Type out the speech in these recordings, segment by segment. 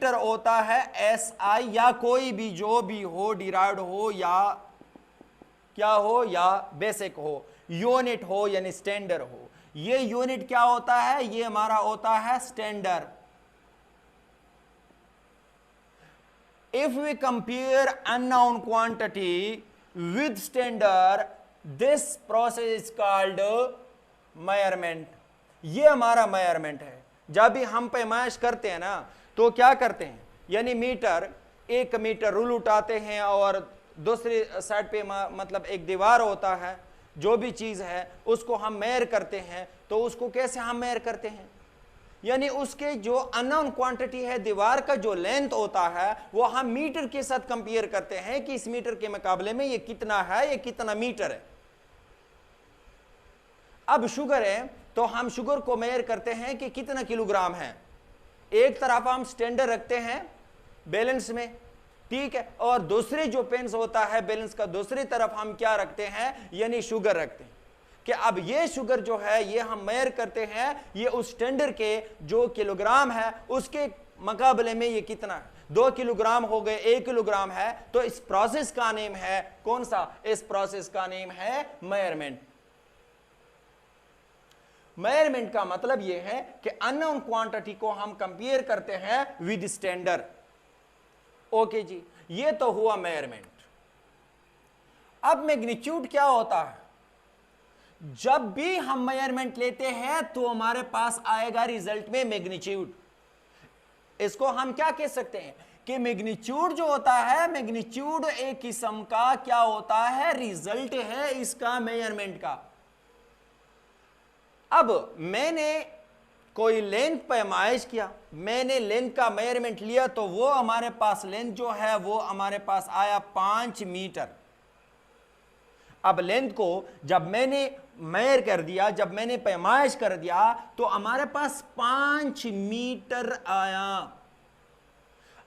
Metre होता है SI, या कोई भी जो भी हो, डिराइव्ड हो या क्या हो, या बेसिक हो, यूनिट हो यानी स्टैंडर्ड हो। ये यूनिट क्या होता है, ये हमारा होता है standard. If we compare unknown quantity with standard, this process is called measurement। ये हमारा मेजरमेंट है। जब भी हम पैमाइश करते हैं ना तो क्या करते हैं, यानी मीटर, एक मीटर रूल उठाते हैं और दूसरी साइड पे मतलब एक दीवार होता है, जो भी चीज है उसको हम मेजर करते हैं। तो उसको कैसे हम मेजर करते हैं, यानी उसके जो अननोन क्वांटिटी है, दीवार का जो लेंथ होता है, वो हम मीटर के साथ कंपेयर करते हैं कि इस मीटर के मुकाबले में ये कितना है, ये कितना मीटर है। अब शुगर है तो हम शुगर को मेजर करते हैं कि कितना किलोग्राम है। एक तरफ हम स्टैंडर्ड रखते हैं बैलेंस में, ठीक है, और दूसरे जो पेंस होता है बैलेंस का, दूसरी तरफ हम क्या रखते हैं, यानी शुगर रखते हैं कि अब ये शुगर जो है ये हम मेजर करते हैं, ये उस स्टैंडर्ड के जो किलोग्राम है उसके मुकाबले में ये कितना है। 2 किलोग्राम हो गए, 1 किलोग्राम है, तो इस प्रोसेस का नेम है कौन सा, इस प्रोसेस का नेम है मेजरमेंट। मेजरमेंट का मतलब यह है कि अननोन क्वांटिटी को हम कंपेयर करते हैं विद स्टैंडर्ड। ओके जी, ये तो हुआ मेजरमेंट। अब मैग्नीट्यूड क्या होता है, जब भी हम मेजरमेंट लेते हैं तो हमारे पास आएगा रिजल्ट में मैग्नीट्यूड। इसको हम क्या कह सकते हैं कि मैग्नीट्यूड जो होता है, मैग्नीट्यूड एक किस्म का क्या होता है, रिजल्ट है इसका मेजरमेंट का। अब मैंने कोई लेंथ पैमाइश किया, मैंने लेंथ का मेजरमेंट लिया, तो वो हमारे पास लेंथ जो है वो हमारे पास आया 5 मीटर। अब लेंथ को जब मैंने मेजर कर दिया, जब मैंने पैमाइश कर दिया, तो हमारे पास 5 मीटर आया।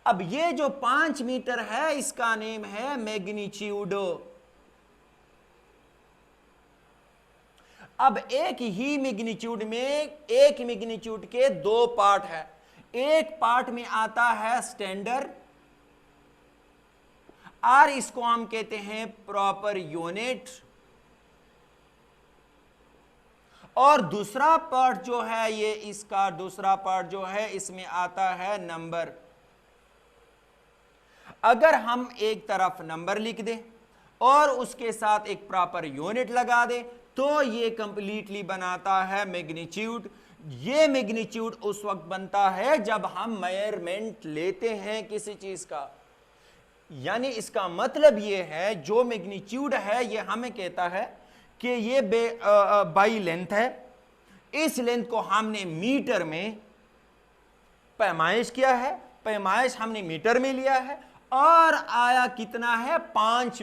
अब ये जो 5 मीटर है इसका नेम है मैग्नीट्यूड। अब एक ही मैग्नीट्यूड में, एक मैग्नीट्यूड के 2 पार्ट है। एक पार्ट में आता है स्टैंडर्ड, और इसको हम कहते हैं प्रॉपर यूनिट, और दूसरा पार्ट जो है ये इसका दूसरा पार्ट जो है इसमें आता है नंबर। अगर हम एक तरफ नंबर लिख दें और उसके साथ एक प्रॉपर यूनिट लगा दें तो ये कंप्लीटली बनाता है मैग्नीट्यूड। ये मैग्नीट्यूड उस वक्त बनता है जब हम मेजरमेंट लेते हैं किसी चीज का। यानी इसका मतलब ये है जो मैग्नीट्यूड है ये हमें कहता है कि ये बाई लेंथ है, इस लेंथ को हमने मीटर में पैमाइश किया है, पैमाइश हमने मीटर में लिया है, और आया कितना है 5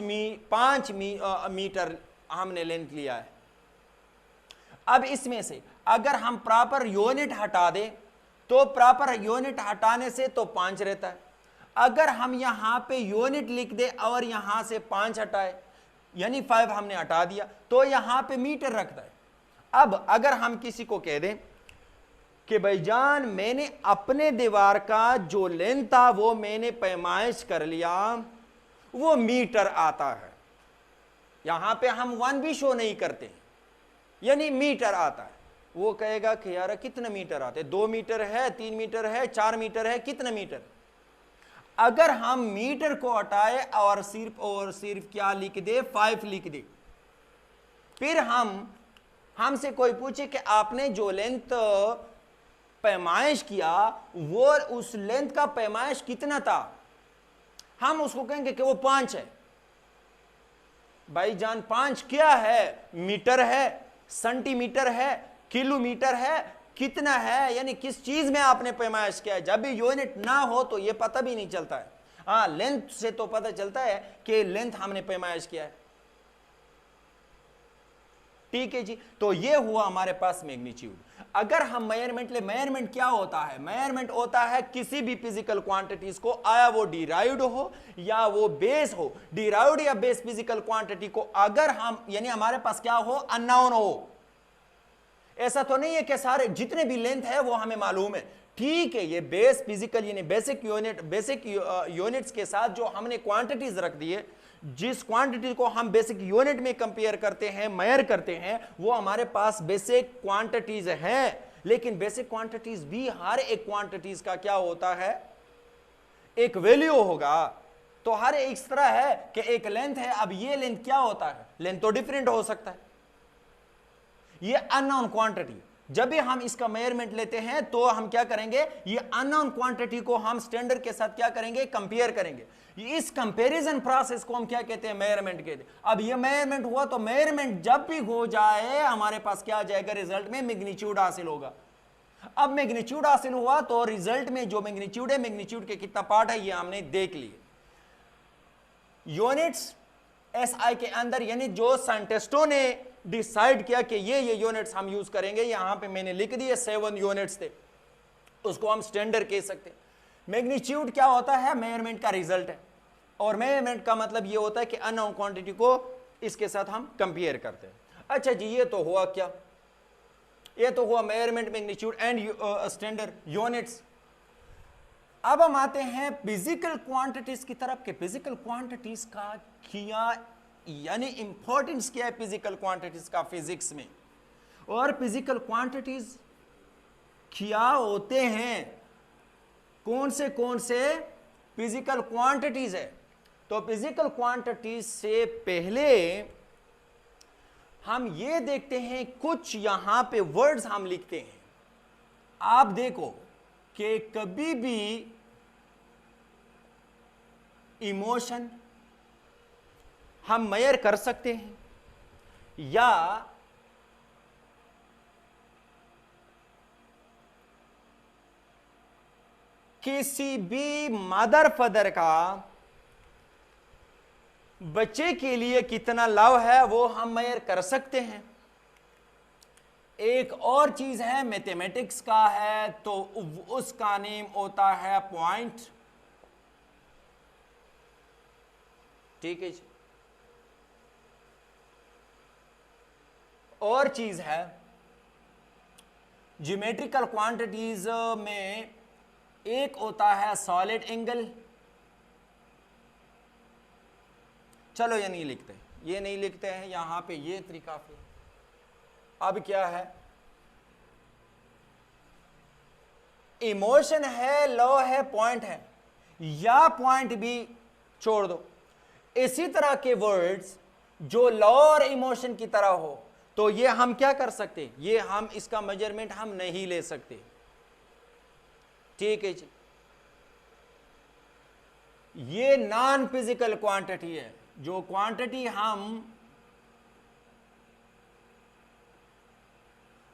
मीटर हमने लेंथ लिया है। अब इसमें से अगर हम प्रॉपर यूनिट हटा दें तो प्रॉपर यूनिट हटाने से तो 5 रहता है। अगर हम यहां पे यूनिट लिख दे और यहां से 5 हटाए, यानी 5 हमने हटा दिया, तो यहां पे मीटर रखता है। अब अगर हम किसी को कह दें कि भाईजान मैंने अपने दीवार का जो लेंथ था वो मैंने पैमाइश कर लिया, वो मीटर आता है, यहां पे हम 1 भी शो नहीं करते, यानी मीटर आता है। वो कहेगा कि यार कितने मीटर आते, 2 मीटर है, 3 मीटर है, 4 मीटर है, कितने मीटर। अगर हम मीटर को हटाए और सिर्फ क्या लिख दे, 5 लिख दे, फिर हमसे कोई पूछे कि आपने जो लेंथ पैमाइश किया वो उस लेंथ का पैमाइश कितना था, हम उसको कहेंगे कि वो 5 है। भाईजान 5 क्या है, मीटर है, सेंटीमीटर है, किलोमीटर है, कितना है, यानी किस चीज में आपने पैमाइश किया है। जब भी यूनिट ना हो तो ये पता भी नहीं चलता है। हाँ, लेंथ से तो पता चलता है कि लेंथ हमने पैमाइश किया है। ठीक है जी, तो ये हुआ हमारे पास मैग्नीट्यूड। अगर हम मेजरमेंट ले, मेजरमेंट क्या होता है, मेजरमेंट होता है किसी भी फिजिकल क्वांटिटीज को, आया वो डिराइव्ड हो या वो बेस हो, डिराइव्ड या बेस फिजिकल क्वांटिटी को अगर हम, यानी हमारे पास क्या हो, अननोन हो। ऐसा तो नहीं है कि सारे जितने भी लेंथ है वो हमें मालूम है, ठीक है, ये बेस फिजिकल यानी बेसिक यूनिट्स के साथ जो हमने क्वांटिटीज रख दी है, जिस क्वांटिटी को हम बेसिक यूनिट में कंपेयर करते हैं, मेजर करते हैं, वो हमारे पास बेसिक क्वांटिटीज हैं। लेकिन बेसिक क्वांटिटीज भी हर एक क्वांटिटीज का क्या होता है, एक वैल्यू होगा। तो हर एक इस तरह है कि एक लेंथ है, अब ये लेंथ क्या होता है, लेंथ तो डिफरेंट हो सकता है, ये अननोन क्वांटिटी। जब भी हम इसका मेजरमेंट लेते हैं तो हम क्या करेंगे, ये अननोन क्वांटिटी को हम स्टैंडर्ड के साथ क्या करेंगे, कंपेयर करेंगे। इस कंपैरिजन प्रोसेस को हम क्या कहते हैं, मेजरमेंट कहते हैं। अब ये मेजरमेंट हुआ तो मेजरमेंट जब भी हो जाए हमारे पास क्या आ जाएगा, रिजल्ट में मैग्नीट्यूड हासिल होगा। अब मैग्नीट्यूड हासिल हुआ तो रिजल्ट में जो मैग्नीट्यूड है, मैग्नीट्यूड के कितना पार्ट है ये हमने देख लिए। यूनिट्स एसआई के अंदर, यानी जो साइंटिस्टों ने डिसाइड किया कि ये यूनिट्स हम यूज करेंगे, यहां पे मैंने लिख दिए 7 यूनिट्स थे, उसको हम स्टैंडर्ड कह सकते हैं। मैग्नीट्यूड क्या होता है, मेजरमेंट का रिजल्ट है, और मेजरमेंट का मतलब ये होता है कि अननोन क्वांटिटी को इसके साथ हम कंपेयर करते हैं। अच्छा जी, ये तो हुआ क्या, ये तो हुआ measurement, magnitude and standard units. अब हम आते हैं फिजिकल क्वांटिटीज की तरफ कि फिजिकल क्वांटिटीज का क्या यानी इंपॉर्टेंस क्या है फिजिकल क्वांटिटीज का फिजिक्स में, और फिजिकल क्वांटिटीज क्या होते हैं, कौन से फिजिकल क्वांटिटीज है। तो फिजिकल क्वांटिटीज से पहले हम ये देखते हैं, कुछ यहां पे वर्ड्स हम लिखते हैं। आप देखो कि कभी भी इमोशन हम मेजर कर सकते हैं, या किसी भी मदर फादर का बच्चे के लिए कितना लव है वो हम मेजर कर सकते हैं। एक और चीज है, मैथमेटिक्स का है, तो उसका नेम होता है पॉइंट। ठीक है जी। और चीज है ज्योमेट्रिकल क्वांटिटीज में, एक होता है सॉलिड एंगल। चलो ये नहीं लिखते, ये नहीं लिखते हैं यहां पे, ये तरीका फिर। अब क्या है, इमोशन है, लॉ है, पॉइंट है, या पॉइंट भी छोड़ दो। इसी तरह के वर्ड्स जो लॉ और इमोशन की तरह हो, तो ये हम क्या कर सकते, ये हम इसका मेजरमेंट हम नहीं ले सकते। ठीक है जी। ये नॉन फिजिकल क्वांटिटी है, जो क्वांटिटी हम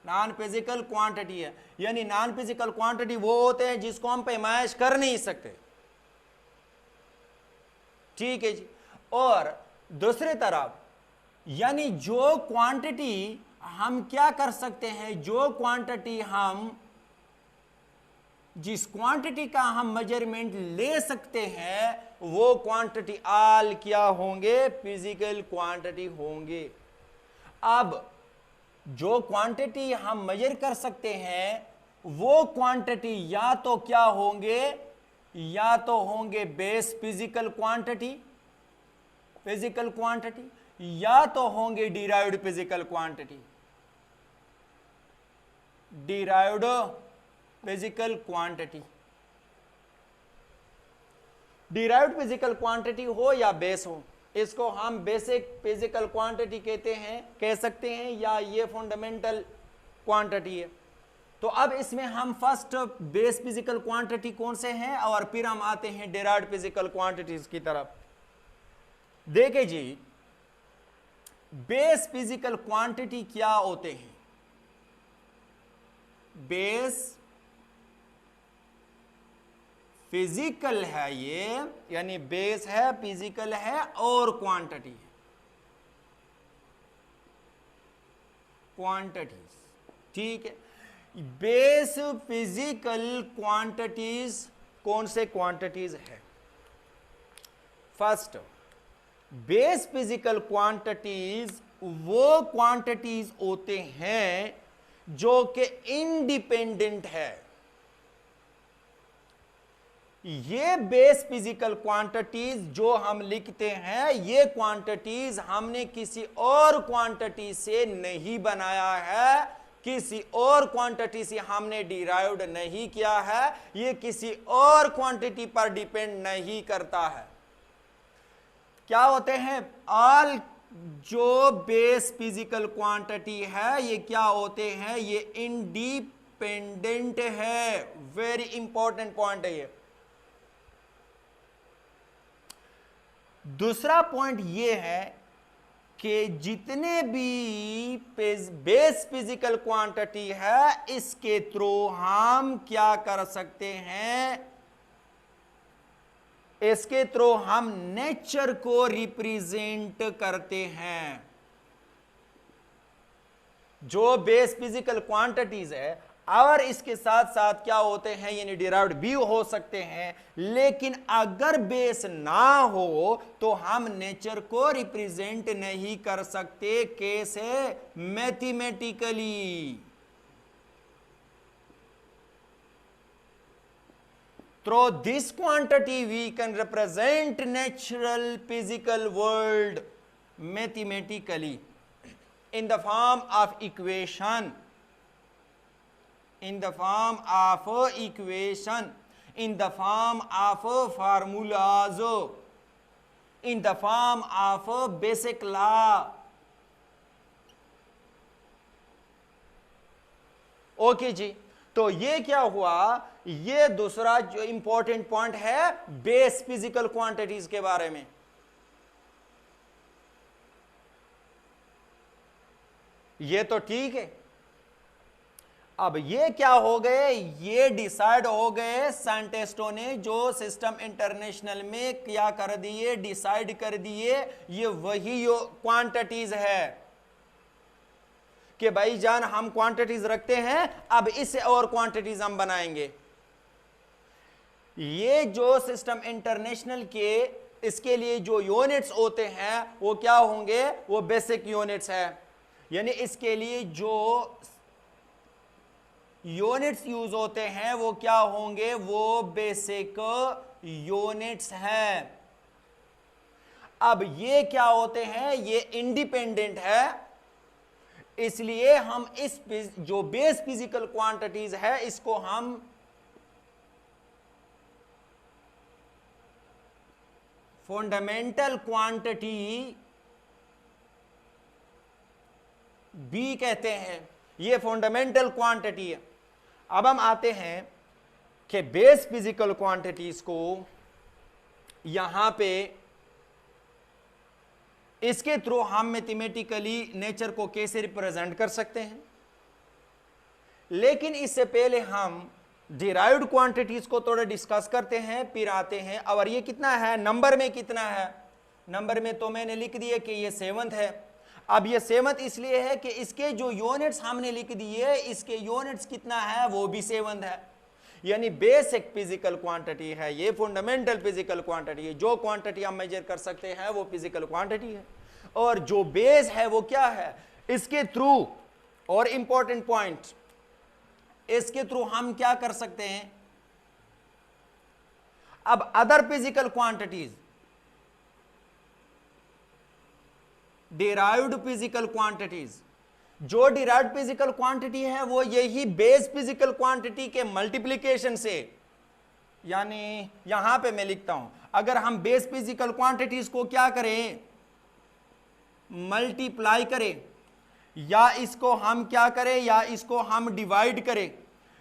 नॉन फिजिकल क्वांटिटी है, यानी नॉन फिजिकल क्वांटिटी वो होते हैं जिसको हम पैमाइश कर नहीं सकते। ठीक है जी। और दूसरी तरफ यानी जो क्वांटिटी हम क्या कर सकते हैं, जो क्वांटिटी हम जिस क्वांटिटी का हम मेजरमेंट ले सकते हैं, वो क्वांटिटी आल क्या होंगे, फिजिकल क्वांटिटी होंगे। अब जो क्वांटिटी हम मेजर कर सकते हैं वो क्वांटिटी या तो क्या होंगे, या तो होंगे बेस फिजिकल क्वांटिटी, या तो होंगे derived physical quantity, derived physical quantity. Derived physical quantity हो या बेस हो, इसको हम बेसिक फिजिकल क्वांटिटी कहते हैं, कह सकते हैं, या ये फंडामेंटल क्वांटिटी है। तो अब इसमें हम फर्स्ट बेस फिजिकल क्वांटिटी कौन से हैं, और फिर हम आते हैं डिराइव्ड फिजिकल क्वांटिटीज की तरफ। देखिए जी, बेस फिजिकल क्वांटिटी क्या होते हैं, बेस फिजिकल है ये, यानी बेस है, फिजिकल है, और क्वांटिटी है, क्वांटिटीज। ठीक है। बेस फिजिकल क्वांटिटीज कौन से क्वांटिटीज है, फर्स्ट बेस फिजिकल क्वांटिटीज वो क्वांटिटीज होते हैं जो कि इंडिपेंडेंट है, ये बेस फिजिकल क्वांटिटीज जो हम लिखते हैं, ये क्वांटिटीज हमने किसी और क्वांटिटी से नहीं बनाया है, किसी और क्वांटिटी से हमने डिराइव्ड नहीं किया है, ये किसी और क्वांटिटी पर डिपेंड नहीं करता है। क्या होते हैं? ऑल जो बेस फिजिकल क्वांटिटी है ये क्या होते हैं? ये इंडिपेंडेंट है। वेरी इंपॉर्टेंट पॉइंट है ये। दूसरा पॉइंट ये है कि जितने भी बेस फिजिकल क्वांटिटी है इसके थ्रू हम क्या कर सकते हैं? इसके थ्रू हम नेचर को रिप्रेजेंट करते हैं। जो बेस फिजिकल क्वांटिटीज है और इसके साथ साथ क्या होते हैं? यानी डिराइव्ड भी हो सकते हैं, लेकिन अगर बेस ना हो तो हम नेचर को रिप्रेजेंट नहीं कर सकते। कैसे? Mathematically. Through this quantity we can represent natural physical world mathematically in the form of equation, in the form of equation, in the form of formulas, in the form of basic law. Okay जी, तो ये क्या हुआ? ये दूसरा जो important point है base physical quantities के बारे में। ये तो ठीक है। अब ये क्या हो गए? ये डिसाइड हो गए साइंटिस्टों ने, जो सिस्टम इंटरनेशनल में क्या कर दिए? डिसाइड कर दिए ये वही क्वांटिटीज है कि भाई जान हम क्वांटिटीज रखते हैं, अब इससे और क्वांटिटीज हम बनाएंगे। ये जो सिस्टम इंटरनेशनल के इसके लिए जो यूनिट्स होते हैं वो क्या होंगे? वो बेसिक यूनिट्स है। यानी इसके लिए जो यूनिट्स यूज होते हैं वो क्या होंगे? वो बेसिक यूनिट्स है। अब ये क्या होते हैं? ये इंडिपेंडेंट है, इसलिए हम इस जो बेस फिजिकल क्वांटिटीज है इसको हम फंडामेंटल क्वांटिटी बी कहते हैं। ये फंडामेंटल क्वांटिटी है। अब हम आते हैं कि बेस फिजिकल क्वांटिटीज को यहां पे इसके थ्रू हम मैथमेटिकली नेचर को कैसे रिप्रेजेंट कर सकते हैं। लेकिन इससे पहले हम डिराइव्ड क्वांटिटीज को थोड़ा डिस्कस करते हैं, फिर आते हैं। और ये कितना है? नंबर में कितना है? नंबर में तो मैंने लिख दिया कि ये 7th है। अब ये 7th इसलिए है कि इसके जो यूनिट्स हमने लिख दिए, इसके यूनिट्स कितना है? वो भी 7th है। यानी बेसिक फिजिकल क्वांटिटी है, ये फंडामेंटल फिजिकल क्वांटिटी है। जो क्वांटिटी हम मेजर कर सकते हैं वो फिजिकल क्वांटिटी है, और जो बेस है वो क्या है? इसके थ्रू, और इंपॉर्टेंट पॉइंट, इसके थ्रू हम क्या कर सकते हैं? अब other physical quantities, derived physical quantities, जो डिराइव्ड फिजिकल क्वांटिटी है वो यही बेस फिजिकल क्वांटिटी के मल्टीप्लिकेशन से, यानी यहां पे मैं लिखता हूं, अगर हम बेस फिजिकल क्वांटिटीज को क्या करें? मल्टीप्लाई करें, या इसको हम क्या करें? या इसको हम डिवाइड करें,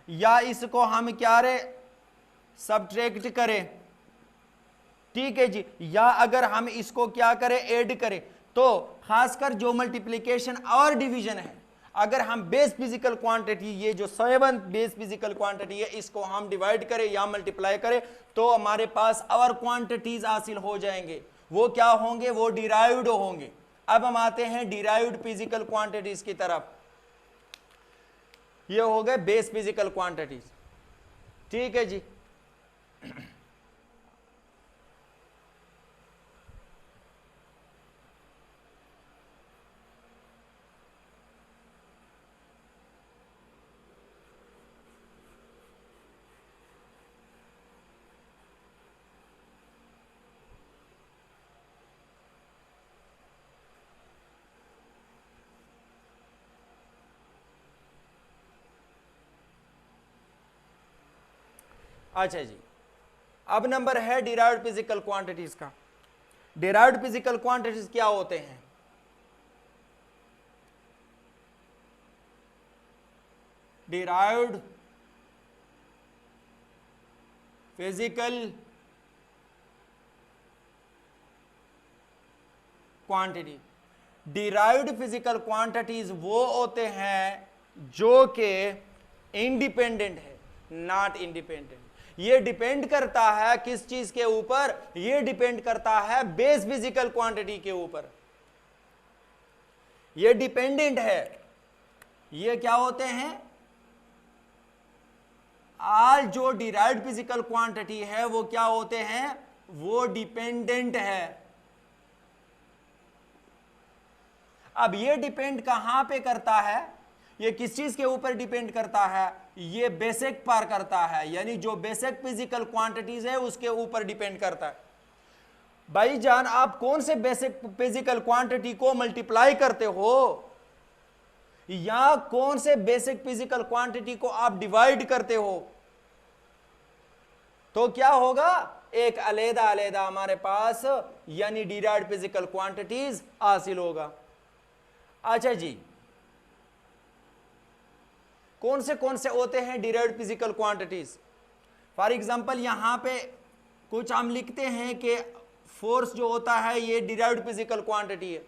या इसको हम क्या रे? सब्ट्रैक्ट करें। ठीक है जी। या अगर हम इसको क्या करें? ऐड करें। तो खासकर जो मल्टीप्लिकेशन और डिवीजन है, अगर हम बेस फिजिकल क्वांटिटी, ये जो 7th बेस फिजिकल क्वांटिटी है, इसको हम डिवाइड करें या मल्टीप्लाई करें तो हमारे पास और क्वांटिटीज हासिल हो जाएंगे। वो क्या होंगे? वो डिराइव्ड होंगे। अब हम आते हैं डिराइव्ड फिजिकल क्वांटिटीज की तरफ। ये हो गए बेस फिजिकल क्वांटिटीज। ठीक है जी। अच्छा जी, अब नंबर है डिराइव्ड फिजिकल क्वांटिटीज का। डिराइव्ड फिजिकल क्वांटिटीज क्या होते हैं? Derived physical quantity, derived physical quantities वो होते हैं जो कि इंडिपेंडेंट है, नॉट इंडिपेंडेंट। ये डिपेंड करता है किस चीज के ऊपर? ये डिपेंड करता है बेस फिजिकल क्वांटिटी के ऊपर। ये डिपेंडेंट है। ये क्या होते हैं? आज जो डिराइव्ड फिजिकल क्वांटिटी है वो क्या होते हैं? वो डिपेंडेंट है। अब ये डिपेंड कहां पे करता है? ये किस चीज के ऊपर डिपेंड करता है? ये बेसिक पर करता है, यानी जो बेसिक फिजिकल क्वांटिटीज है उसके ऊपर डिपेंड करता है। भाईजान, आप कौन से बेसिक फिजिकल क्वांटिटी को मल्टीप्लाई करते हो या कौन से बेसिक फिजिकल क्वांटिटी को आप डिवाइड करते हो, तो क्या होगा? एक अलग अलग हमारे पास यानी डिराइव्ड फिजिकल क्वांटिटीज हासिल होगा। अच्छा जी, कौन से होते हैं derived physical quantities? For example यहां पे कुछ हम लिखते हैं कि फोर्स जो होता है ये डिराइव्ड फिजिकल क्वांटिटी है।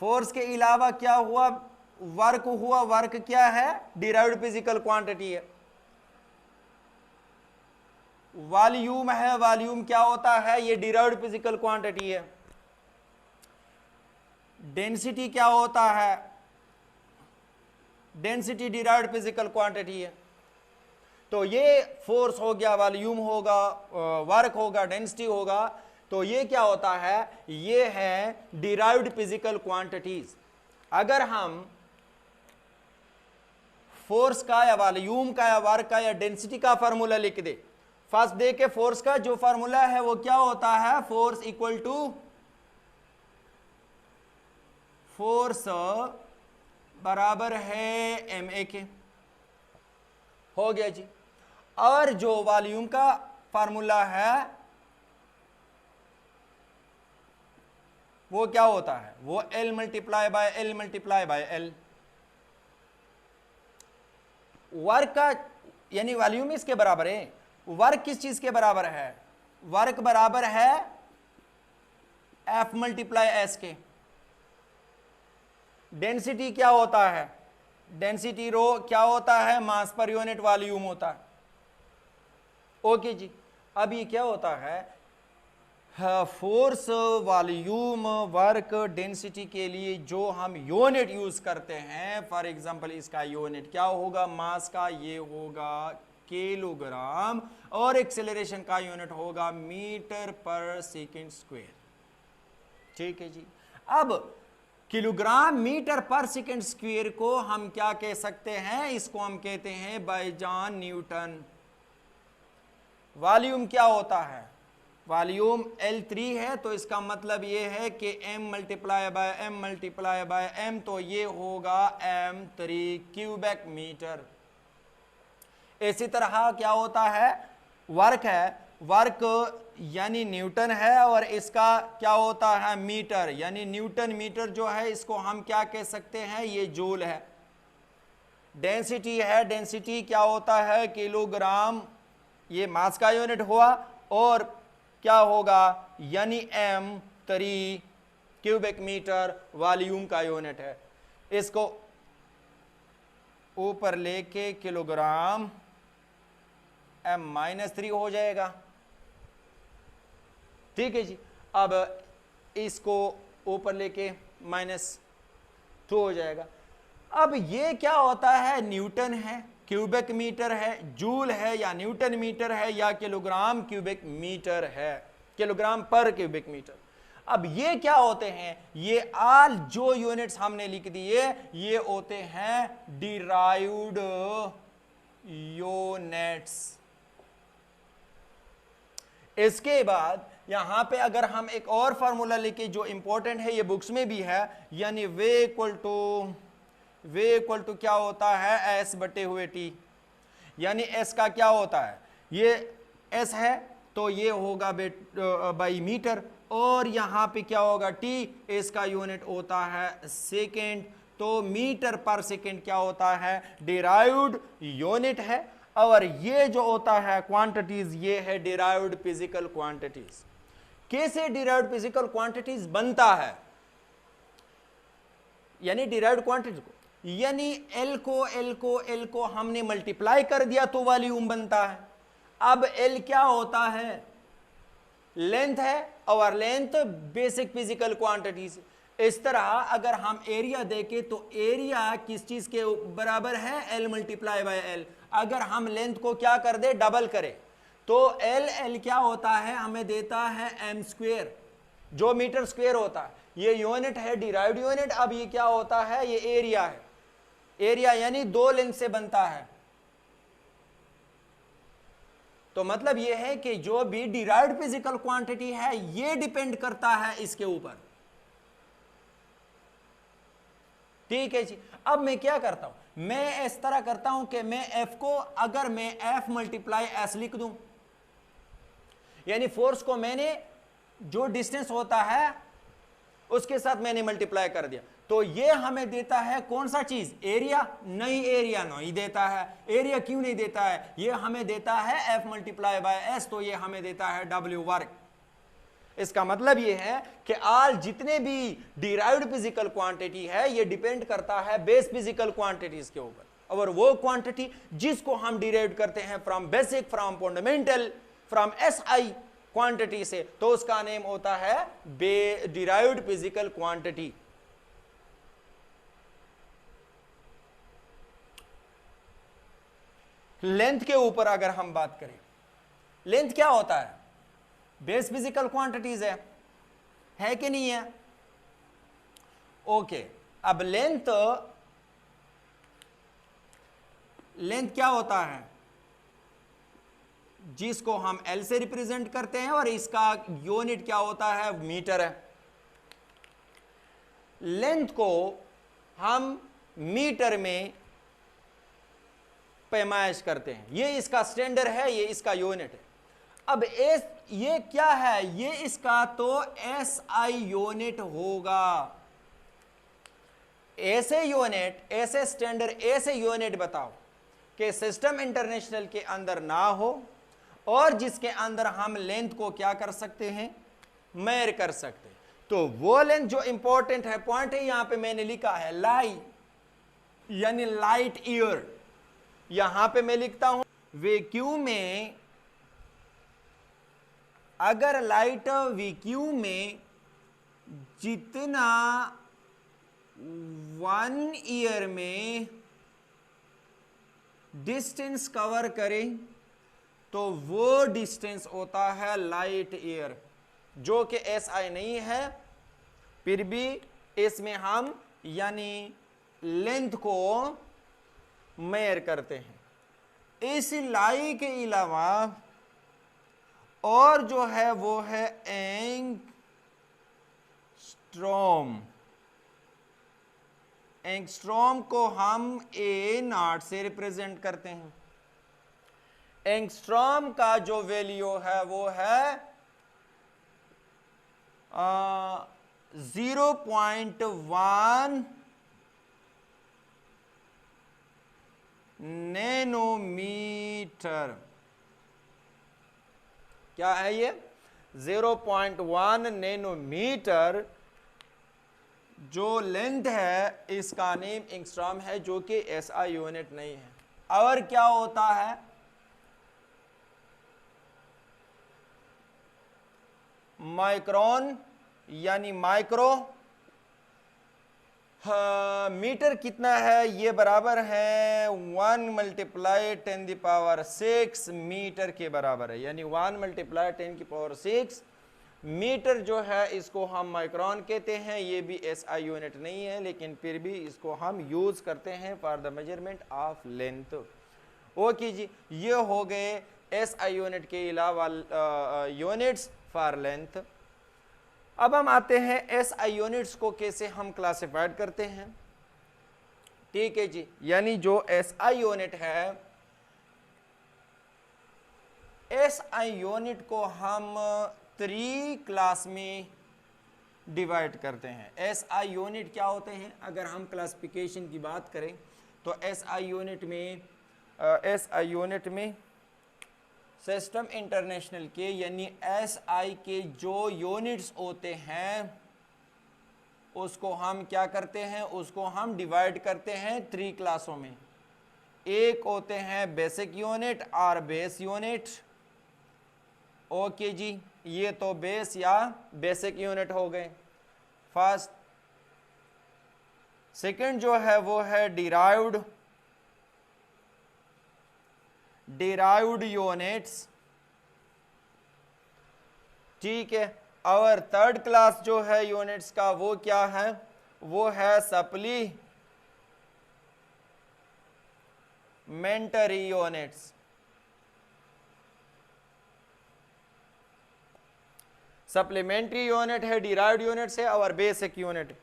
फोर्स के अलावा क्या हुआ? वर्क हुआ। वर्क क्या है? डिराइव्ड फिजिकल क्वांटिटी है। वॉल्यूम है। वॉल्यूम क्या होता है? ये डिराइव्ड फिजिकल क्वांटिटी है। डेंसिटी क्या होता है? डेंसिटी डिराइव्ड फिजिकल क्वांटिटी है। तो ये फोर्स हो गया, वॉल्यूम होगा, वर्क होगा, डेंसिटी होगा। तो ये क्या होता है? ये है डिराइव्ड फिजिकल क्वांटिटीज। अगर हम फोर्स का या वॉल्यूम का या वर्क का या डेंसिटी का फार्मूला लिख दे, फर्स्ट देखे फोर्स का जो फार्मूला है वो क्या होता है? फोर्स इक्वल टू फोर्स बराबर है ma के। हो गया जी। और जो वॉल्यूम का फार्मूला है वो क्या होता है? वो L multiply by L multiply by L। Work का यानी वॉल्यूम इसके बराबर है। वर्क किस चीज के बराबर है? वर्क बराबर है F मल्टीप्लाई S के। डेंसिटी क्या होता है? डेंसिटी रो क्या होता है? मास पर यूनिट वॉल्यूम होता है। ओके जी। अब ये क्या होता है? फोर्स, वॉल्यूम, वर्क, डेंसिटी के लिए जो हम यूनिट यूज करते हैं, फॉर एग्जांपल इसका यूनिट क्या होगा? मास का ये होगा किलोग्राम और एक्सेलरेशन का यूनिट होगा मीटर पर सेकंड स्क्वायर। ठीक है जी। अब किलोग्राम मीटर पर सेकंड स्क्वायर को हम क्या कह सकते हैं? इसको हम कहते हैं भाईजान न्यूटन। वॉल्यूम क्या होता है? वॉल्यूम L3 है, तो इसका मतलब ये है कि m multiply by m multiply by m, तो ये होगा m3 क्यूबिक मीटर। इसी तरह क्या होता है? वर्क है। वर्क यानी न्यूटन है और इसका क्या होता है? मीटर, यानी न्यूटन मीटर जो है इसको हम क्या कह सकते हैं? ये जूल है। डेंसिटी है। डेंसिटी क्या होता है? किलोग्राम, ये मास का यूनिट हुआ और क्या होगा? यानी m3 क्यूबिक मीटर वॉल्यूम का यूनिट है। इसको ऊपर लेके किलोग्राम m-3 हो जाएगा। ठीक है जी। अब इसको ऊपर लेके -2 हो जाएगा। अब ये क्या होता है? न्यूटन है, क्यूबिक मीटर है, जूल है या न्यूटन मीटर है या किलोग्राम क्यूबिक मीटर है, किलोग्राम पर क्यूबिक मीटर। अब ये क्या होते हैं? ये ऑल जो यूनिट्स हमने लिख दिए ये होते हैं डिराइव्ड यूनिट्स। इसके बाद यहां पे अगर हम एक और फार्मूला लेके जो इंपॉर्टेंट है, ये बुक्स में भी है, यानी वे इक्वल टू क्या होता है? S/T। यानी एस का क्या होता है, ये एस है तो ये होगा बाई मीटर, और यहां पे क्या होगा टी, इसका यूनिट होता है सेकेंड, तो मीटर पर सेकेंड क्या होता है डिराइव्ड यूनिट है। और ये जो होता है क्वांटिटीज, ये है डिराइव्ड फिजिकल क्वांटिटीज। कैसे डिराइव्ड फिजिकल क्वांटिटीज बनता है, यानी डिराइव्ड क्वांटिटी को, यानी एल को हमने मल्टीप्लाई कर दिया तो वॉल्यूम बनता है। अब एल क्या होता है, लेंथ है, और लेंथ बेसिक फिजिकल क्वांटिटीज। इस तरह अगर हम एरिया देखें तो एरिया किस चीज के बराबर है, एल मल्टीप्लाई बाय एल। अगर हम लेंथ को क्या कर दे, डबल करें, तो एल क्या होता है, हमें देता है एम स्क्वेयर, जो मीटर स्क्वेयर होता है। ये यूनिट है डिराइव्ड यूनिट। अब ये क्या होता है, ये एरिया है, एरिया यानी दो लेंथ से बनता है। तो मतलब ये है कि जो भी डिराइव्ड फिजिकल क्वांटिटी है ये डिपेंड करता है इसके ऊपर। ठीक है जी। अब मैं क्या करता हूं, मैं इस तरह करता हूं कि मैं एफ को, अगर मैं एफ मल्टीप्लाई एस लिख दूं, यानी फोर्स को मैंने जो डिस्टेंस होता है उसके साथ मैंने मल्टीप्लाई कर दिया, तो ये हमें देता है कौन सा चीज, एरिया? नहीं, एरिया नहीं देता है। एरिया क्यों नहीं देता है, ये हमें देता है एफ मल्टीप्लाई बाय एस, तो ये हमें देता है डब्ल्यू वर्क। इसका मतलब ये है कि आल जितने भी डिराइव्ड फिजिकल क्वांटिटी है ये डिपेंड करता है बेस फिजिकल क्वांटिटीज के ऊपर, और वो क्वांटिटी जिसको हम डिराइव करते हैं from basic, from fundamental, from SI quantity से, तो उसका नेम होता है डिराइव्ड फिजिकल क्वांटिटी। लेंथ के ऊपर अगर हम बात करें, लेंथ क्या होता है, बेस फिजिकल क्वांटिटीज है कि नहीं है? ओके, अब लेंथ क्या होता है, जिसको हम एल से रिप्रेजेंट करते हैं, और इसका यूनिट क्या होता है, मीटर है। लेंथ को हम मीटर में पैमाइश करते हैं, ये इसका स्टैंडर्ड है, ये इसका यूनिट है। अब ये क्या है, ये इसका तो एसआई यूनिट होगा। ऐसे यूनिट, ऐसे स्टैंडर्ड, ऐसे यूनिट बताओ कि सिस्टम इंटरनेशनल के अंदर ना हो, और जिसके अंदर हम लेंथ को क्या कर सकते हैं, मेजर कर सकते हैं। तो वो लेंथ जो इंपॉर्टेंट है, पॉइंट है, यहां पे मैंने लिखा है लाई, यानी लाइट ईयर। यहां पे मैं लिखता हूं वैक्यूम में, अगर लाइट वैक्यूम में जितना 1 ईयर में डिस्टेंस कवर करे तो वो डिस्टेंस होता है लाइट ईयर, जो कि एसआई नहीं है, फिर भी इसमें हम यानी लेंथ को मेजर करते हैं। इस लाई के अलावा और जो है वो है एंगस्ट्रॉम। एंगस्ट्रॉम को हम ए नॉट से रिप्रेजेंट करते हैं। एंगस्ट्रॉम का जो वैल्यू है वो है 0.1 नैनोमीटर। क्या है ये? 0.1 नैनोमीटर जो लेंथ है, इसका नेम एंगस्ट्रॉम है, जो कि एसआई यूनिट नहीं है। और क्या होता है, माइक्रोन यानी माइक्रो। मीटर कितना है, ये बराबर है 1 मल्टीप्लाई 10⁶ मीटर के बराबर है, यानी 1 मल्टीप्लाई 10⁶ मीटर जो है इसको हम माइक्रोन कहते हैं। ये भी एसआई यूनिट नहीं है, लेकिन फिर भी इसको हम यूज करते हैं for the measurement of length. Okay जी, ये हो गए एसआई यूनिट के अलावा यूनिट्स फॉर लेंथ। अब हम आते हैं एसआई यूनिट्स को कैसे हम क्लासिफाइड करते हैं। ठीक है जी, यानी जो एसआई यूनिट है एसआई यूनिट को हम 3 क्लास में डिवाइड करते हैं। एसआई यूनिट क्या होते हैं? अगर हम क्लासिफिकेशन की बात करें तो एसआई यूनिट में सिस्टम इंटरनेशनल के यानी एसआई के जो यूनिट्स होते हैं उसको हम क्या करते हैं? उसको हम डिवाइड करते हैं 3 क्लासों में। एक होते हैं बेसिक यूनिट और बेस यूनिट। ओके जी, ये तो बेस या बेसिक यूनिट हो गए फर्स्ट। सेकंड जो है वो है डिराइव्ड यूनिट्स, ठीक है। और थर्ड क्लास जो है यूनिट्स का वो क्या है? वो है सप्लीमेंटरी यूनिट्स। सप्लीमेंट्री यूनिट है, डिराइव्ड यूनिट्स है और बेसिक यूनिट।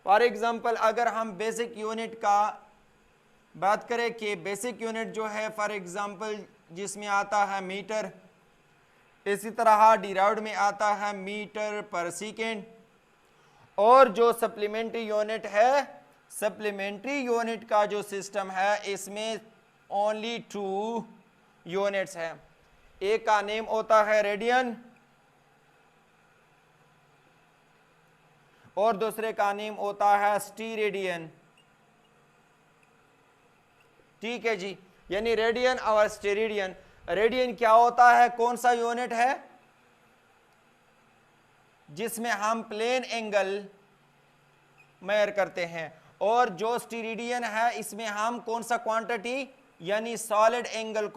फॉर एग्जांपल अगर हम बेसिक यूनिट का बात करें कि बेसिक यूनिट जो है फॉर एग्जांपल जिसमें आता है मीटर, इसी तरह डिराइव्ड में आता है मीटर पर सेकेंड। और जो सप्लीमेंट्री यूनिट है, सप्लीमेंट्री यूनिट का जो सिस्टम है इसमें ओनली 2 यूनिट्स है। एक का नेम होता है रेडियन और दूसरे का नेम होता है स्टीरेडियन, ठीक है जी। यानी रेडियन और स्टीरेडियन। रेडियन क्या होता है? कौन सा यूनिट है? जिसमें हम प्लेन एंगल मेजर करते हैं। और जो स्टीरेडियन है इसमें हम कौन सा क्वांटिटी यानी सॉलिड एंगल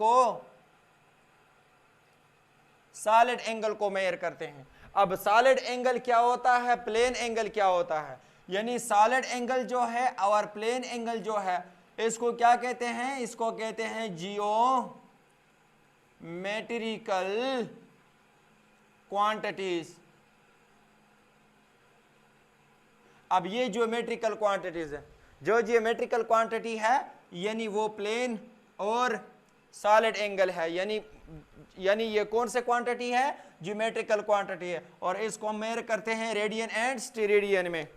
को मेजर करते हैं। अब सॉलिड एंगल क्या होता है, प्लेन एंगल क्या होता है? यानी सॉलिड एंगल जो है और प्लेन एंगल जो है इसको क्या कहते हैं? इसको कहते हैं जियोमेट्रिकल क्वांटिटीज। अब ये ज्योमेट्रिकल क्वांटिटीज है, जो जियोमेट्रिकल क्वांटिटी है यानी वो प्लेन और सॉलिड एंगल है, यानी ये कौन से क्वांटिटी है? ज्योमेट्रिकल क्वांटिटी है। और इसको हम मेजर करते हैं रेडियन एंड स्टीरेडियन में।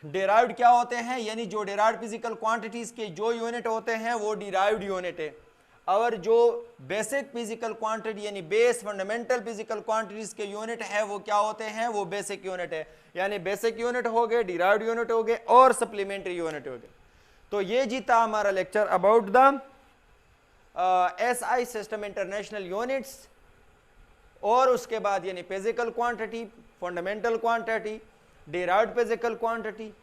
डिराइव्ड क्या होते हैं? यानी जो डिराइव्ड फिजिकल क्वांटिटीज के जो यूनिट होते हैं वो डिराइव्ड यूनिट है। और जो बेसिक फिजिकल क्वांटिटी यानी बेस फंडामेंटल फिजिकल क्वांटिटीज के यूनिट है वो क्या होते हैं? वो बेसिक यूनिट है। यानी बेसिक यूनिट हो गए, डिराइव्ड यूनिट हो गए और सप्लीमेंट्री यूनिट हो गए। तो ये जी था हमारा lecture about the SI system international units. और उसके बाद यानी physical quantity, fundamental quantity, derived physical quantity